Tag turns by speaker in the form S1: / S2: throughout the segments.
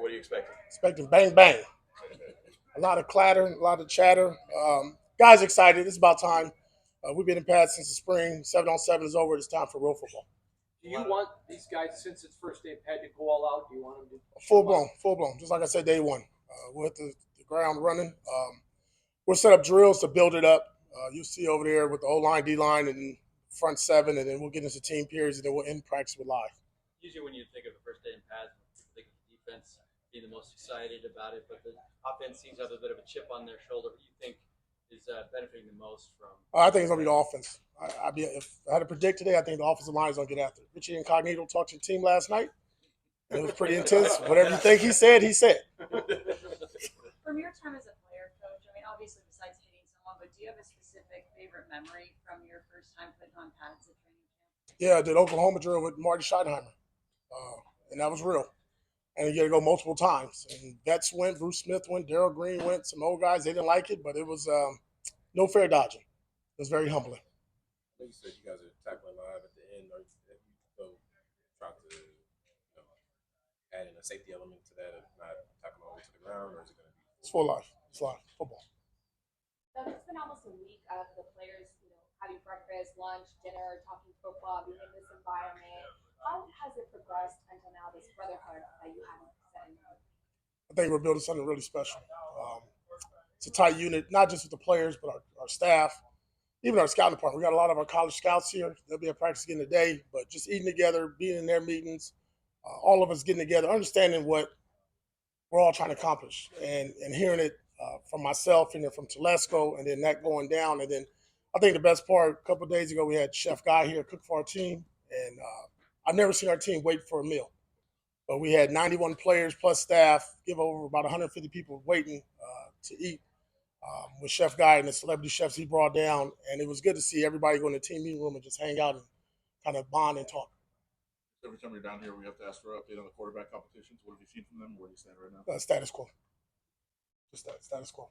S1: What are you expecting?
S2: Expecting bang bang. A lot of clatter, a lot of chatter. Guys excited. It's about time. We've been in pads since the spring. 7-on-7 is over. It's time for real football.
S3: Do you want these guys, since it's first day pad, to go all out? Do you want them to
S2: Full
S3: show
S2: blown,
S3: up?
S2: full blown. Just like I said, day one. We'll hit the ground running. We'll set up drills to build it up. You'll see over there with the O line, D line, and front seven, and then we'll get into team periods, and then we'll end practice with live.
S4: Usually, when you think of the first day in pads, people think of the defense being the most excited about it, but the offense seems to have a bit of a chip on their shoulder. What do you think is benefiting the most from?
S2: I think it's gonna be the offense. If I had to predict today, I think the offensive line is gonna get after it. Richie Incognito talked to the team last night, and it was pretty intense. Whatever you think he said, he said.
S5: From your time as a player, coach, I mean, obviously besides hitting someone, but do you have a specific favorite memory from your first time putting on pads at training camp?
S2: Yeah, I did Oklahoma drill with Marty Schottenheimer, and that was real. And you got to go multiple times. And Vets went, Bruce Smith went, Darrell Green went, some old guys. They didn't like it, but it was no fair dodging. It was very humbling.
S1: I know you said you guys are tackling live at the end. Are you go try to add in a safety element to that and not tackle all the way to the ground, or is it going to be?
S2: It's full life. It's live football.
S6: So it's been almost a week of the players, having breakfast, lunch, dinner, talking football, being in this environment. How has it progressed until now, this brotherhood that you have set in?
S2: I think we're building something really special. It's a tight unit, not just with the players, but our staff, even our scouting department. We got a lot of our college scouts here. They'll be at practice again today, but just eating together, being in their meetings, all of us getting together, understanding what we're all trying to accomplish, and hearing it from myself and then from Telesco, and then that going down. And then I think the best part, a couple of days ago, we had Chef Guy here cook for our team, and I've never seen our team wait for a meal. But we had 91 players plus staff, give over about 150 people waiting to eat with Chef Guy and the celebrity chefs he brought down. And it was good to see everybody go in the team meeting room and just hang out and kind of bond and talk.
S7: Every time you're down here, we have to ask for an update on the quarterback competitions. What have you seen from them? Where do you stand right now?
S2: Status quo. Just that, status quo.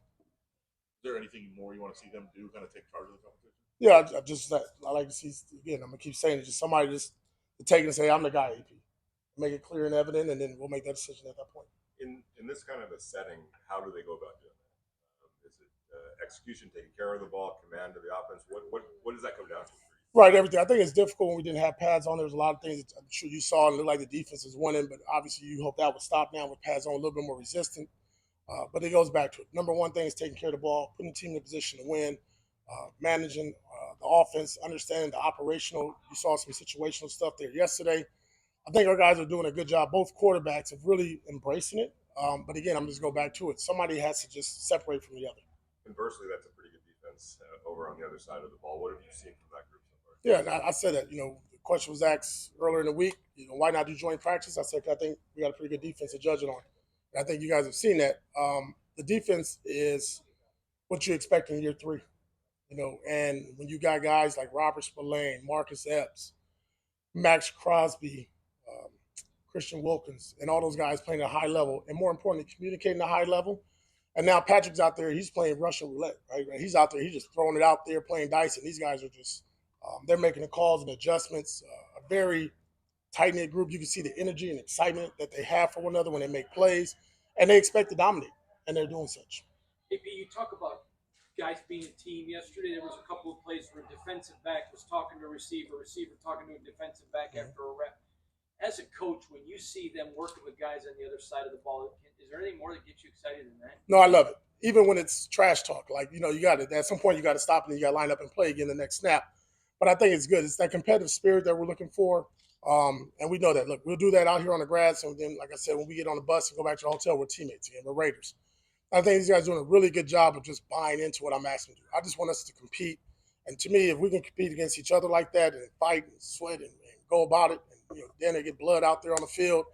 S7: Is there anything more you want to see them do, kind of take charge of the competition?
S2: Yeah, I like to see, again, I'm going to keep saying it, just somebody just to take it and say, I'm the guy, AP. Make it clear and evident, and then we'll make that decision at that point.
S8: In this kind of a setting, how do they go about doing that? Is it execution, taking care of the ball, command of the offense? What does that come down to?
S2: Right, everything. I think it's difficult when we didn't have pads on. There's a lot of things that I'm sure you saw and looked like the defense was winning, but obviously you hope that would stop now with pads on, a little bit more resistant. But it goes back to it. Number one thing is taking care of the ball, putting the team in a position to win, managing the offense, understanding the operational. You saw some situational stuff there yesterday. I think our guys are doing a good job. Both quarterbacks have really embracing it. But again, I'm just going back to it. Somebody has to just separate from the other.
S8: Conversely, that's a pretty good defense over on the other side of the ball. What have you seen from that group so far?
S2: Yeah, and I said that. The question was asked earlier in the week. Why not do joint practice? I said, I think we got a pretty good defense to judge it on. And I think you guys have seen that. The defense is what you expect in year three. And when you got guys like Robert Spillane, Marcus Epps, Max Crosby, Christian Wilkins, and all those guys playing at a high level, and more importantly, communicating at a high level. And now Patrick's out there; he's playing Russian roulette, right? He's out there; he's just throwing it out there, playing dice, and these guys are just they're making the calls and adjustments. A very tight knit group. You can see the energy and excitement that they have for one another when they make plays, and they expect to dominate, and they're doing such.
S3: AP, you talk about guys being a team. Yesterday, there was a couple of plays where a defensive back was talking to a receiver talking to a defensive back after a rep. As a coach, when you see them working with guys on the other side of the ball, is there anything more that gets you excited than that?
S2: No, I love it. Even when it's trash talk, like, you got to, at some point, you got to stop and you got to line up and play again the next snap. But I think it's good. It's that competitive spirit that we're looking for. And we know that. Look, we'll do that out here on the grass. And then, like I said, when we get on the bus and go back to the hotel, we're teammates again. We're Raiders. I think these guys are doing a really good job of just buying into what I'm asking them to do. I just want us to compete. And to me, if we can compete against each other like that and fight and sweat and go about it, and then they get blood out there on the field,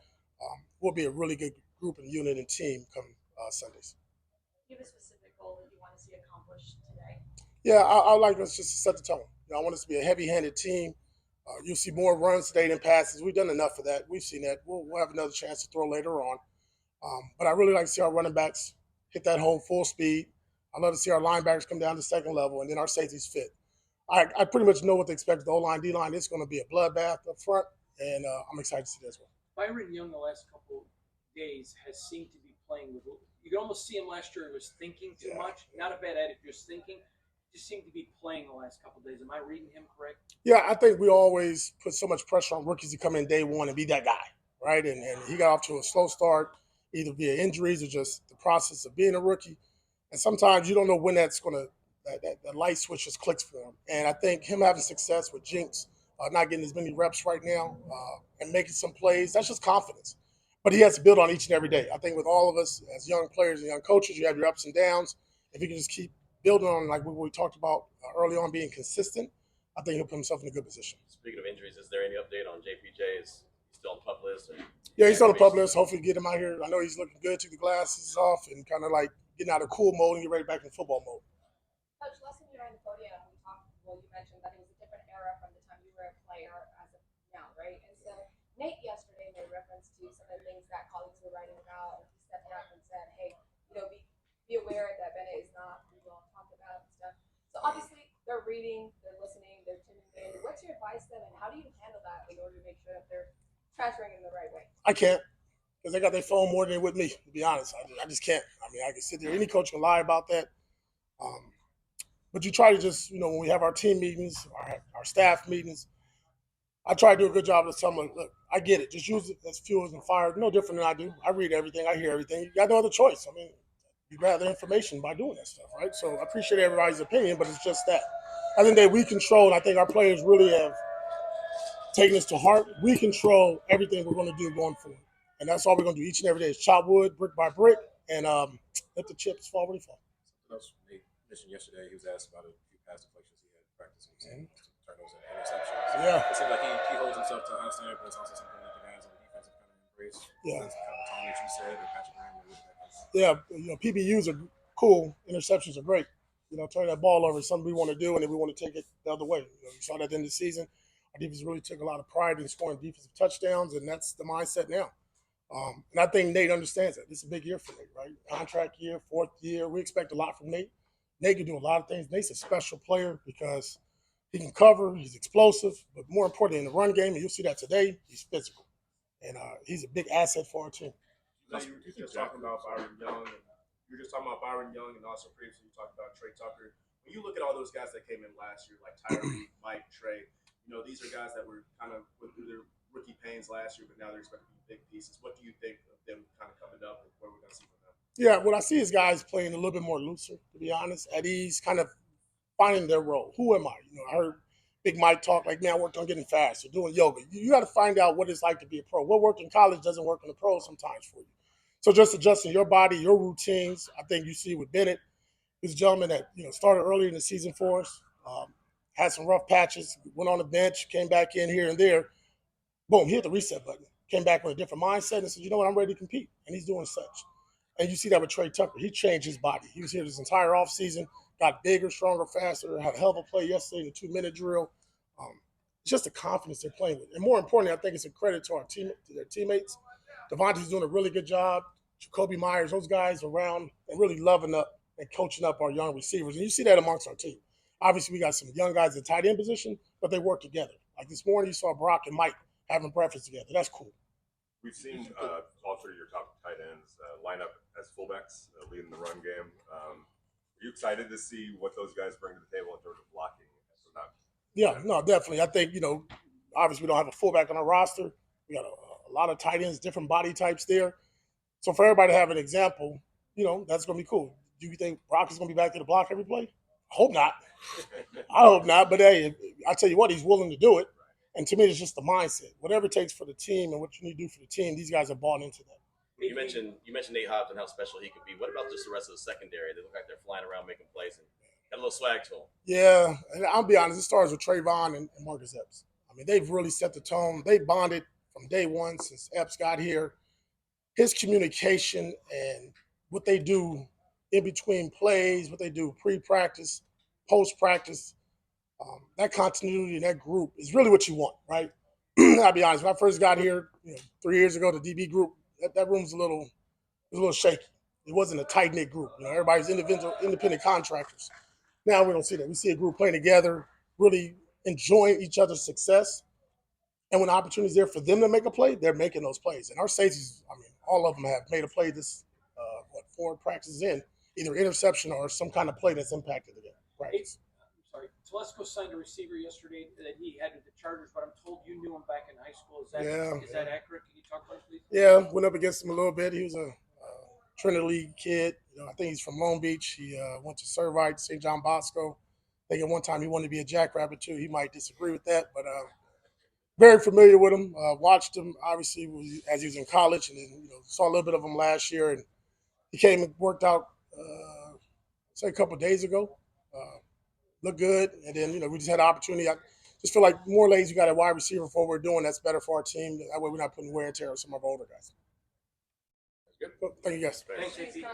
S2: we'll be a really good group and unit and team come Sundays.
S5: Do you have a specific goal that you want to see accomplished today?
S2: Yeah, I like us just to set the tone. I want us to be a heavy-handed team. You'll see more runs today than passes. We've done enough of that. We've seen that. We'll have another chance to throw later on. But I really like to see our running backs hit that hole full speed. I love to see our linebackers come down to second level, and then our safeties fit. I pretty much know what to expect with the O-line, D-line. It's going to be a bloodbath up front, and I'm excited to see that as well.
S3: Byron Young, the last couple days has seemed to be playing with. You could almost see him last year. He was thinking too much. Not a bad attitude, just thinking. Just seemed to be playing the last couple of days. Am I reading him correct?
S2: Yeah, I think we always put so much pressure on rookies to come in day one and be that guy, right? And he got off to a slow start, either via injuries or just the process of being a rookie. And sometimes you don't know when that's going to that light switch just clicks for him. And I think him having success with Jinx, not getting as many reps right now, and making some plays, that's just confidence. But he has to build on each and every day. I think with all of us as young players and young coaches, you have your ups and downs. If he can just keep building on like what we talked about early on, being consistent, I think he'll put himself in a good position.
S9: Speaking of injuries, is there any update on JPJ? Is he still on the pup list? Or
S2: Yeah, he's on the pup list. Hopefully, get him out here. I know he's looking good. Took the glasses off and kind of like getting out of cool mode and get ready back in football mode.
S6: Coach, last time you were on the podium, you mentioned that it was a different era from the time you were a player as of now, right? And so Nate yesterday made reference to some of the things that colleagues were writing about, and he stepped up and said, hey, be aware that Bennett is not who you all talk about and stuff. So obviously they're reading, they're listening, they're tuning in. What's your advice to them, and how do you handle that in order to make sure that they're transferring in the right way?
S2: I can't because they got their phone more than with me, to be honest. I just can't. I mean, I can sit there. Any coach can lie about that. But you try to just, when we have our team meetings, our staff meetings, I try to do a good job of telling them, look, I get it. Just use it as fuel and fire. No different than I do. I read everything. I hear everything. You got no other choice. I mean, you grab the information by doing that stuff, right? So I appreciate everybody's opinion, but it's just that. I think that we control, and I think our players really have taken this to heart. We control everything we're going to do going forward. And that's all we're going to do each and every day is chop wood, brick by brick, and let the chips fall where they fall.
S1: They mentioned yesterday, he was asked about a few pass deflections he had practicing, turnovers and interceptions.
S2: Yeah.
S1: It seems like he holds himself to a high standard, but it's also something that the guys on the defense have kind of embraced.
S2: Yeah.
S1: That's kind of the tone that you said, or Patrick Graham.
S2: Yeah, PBUs are cool. Interceptions are great. Turn that ball over is something we want to do, and then we want to take it the other way. We saw that at the end of the season. Our defense really took a lot of pride in scoring defensive touchdowns, and that's the mindset now. And I think Nate understands that. This is a big year for Nate, right? Contract year, fourth year. We expect a lot from Nate. Nate can do a lot of things. Nate's a special player because he can cover, he's explosive, but more importantly, in the run game, and you'll see that today, he's physical. And he's a big asset for our team.
S10: You were just talking about Byron Young, and also previously you talked about Trey Tucker. When you look at all those guys that came in last year, like Tyree, Mike, Trey, these are guys that were kind of went through their rookie pains last year, but now they're expected to be big pieces. What do you think of them kind of coming up and what we're going to see from them?
S2: Yeah, what I see is guys playing a little bit more looser, to be honest, at ease, kind of finding their role. Who am I? I heard Big Mike talk like, man, I worked on getting faster, doing yoga. You got to find out what it's like to be a pro. What worked in college doesn't work in the pros sometimes for you. So just adjusting your body, your routines. I think you see with Bennett, he's a gentleman that started earlier in the season for us, had some rough patches, went on the bench, came back in here and there. Boom, he hit the reset button. Came back with a different mindset and said, you know what, I'm ready to compete. And he's doing such. And you see that with Trey Tucker. He changed his body. He was here this entire offseason, got bigger, stronger, faster, had a hell of a play yesterday in the 2-minute drill. It's just the confidence they're playing with. And more importantly, I think it's a credit to their teammates. Devontae's doing a really good job. Jacoby Myers, those guys around and really loving up and coaching up our young receivers. And you see that amongst our team. Obviously, we got some young guys in the tight end position, but they work together. Like this morning, you saw Brock and Mike having breakfast together. That's cool.
S8: We've seen all three of your top tight ends line up as fullbacks, leading the run game. Are you excited to see what those guys bring to the table in terms of blocking?
S2: Yeah, no, definitely. I think, obviously we don't have a fullback on our roster. We got a lot of tight ends, different body types there. So for everybody to have an example, that's going to be cool. Do you think Brock is going to be back there to block every play? I hope not. I hope not. But, hey, I tell you what, he's willing to do it. And to me, it's just the mindset. Whatever it takes for the team and what you need to do for the team, these guys are bought into that.
S9: You mentioned Nate Hobbs and how special he could be. What about just the rest of the secondary? They look like they're flying around making plays and got a little swag to them.
S2: Yeah, and I'll be honest, it starts with Trayvon and Marcus Epps. I mean, they've really set the tone. They bonded from day one since Epps got here. His communication and what they do in between plays, what they do pre-practice, post-practice, that continuity and that group is really what you want, right? I'll be honest. When I first got here 3 years ago, the DB group, that room's a little shaky. It wasn't a tight-knit group. Everybody's independent contractors. Now we don't see that. We see a group playing together, really enjoying each other's success. And when the opportunity's there for them to make a play, they're making those plays. And our safeties, all of them have made a play this, 4 practices in, either interception or some kind of play that's impacted the game. Practice.
S3: I'm sorry. Telesco signed a receiver yesterday that he had with the Chargers, but I'm told you knew him back in high school. Is that accurate? Can you talk about it, please?
S2: Yeah, went up against him a little bit. He was a Trinity League kid. I think he's from Long Beach. He went to Servite, St. John Bosco. I think at one time he wanted to be a Jackrabbit too. He might disagree with that, but very familiar with him. Watched him obviously as he was in college, and then saw a little bit of him last year. And he came and worked out, say a couple of days ago. Looked good, and then we just had an opportunity. I just feel like more lanes we got a wide receiver for what we're doing. That's better for our team. That way we're not putting wear and tear on some of our older guys.
S8: Good.
S2: Thank you guys.
S3: Thanks,
S8: Thanks.
S3: JP.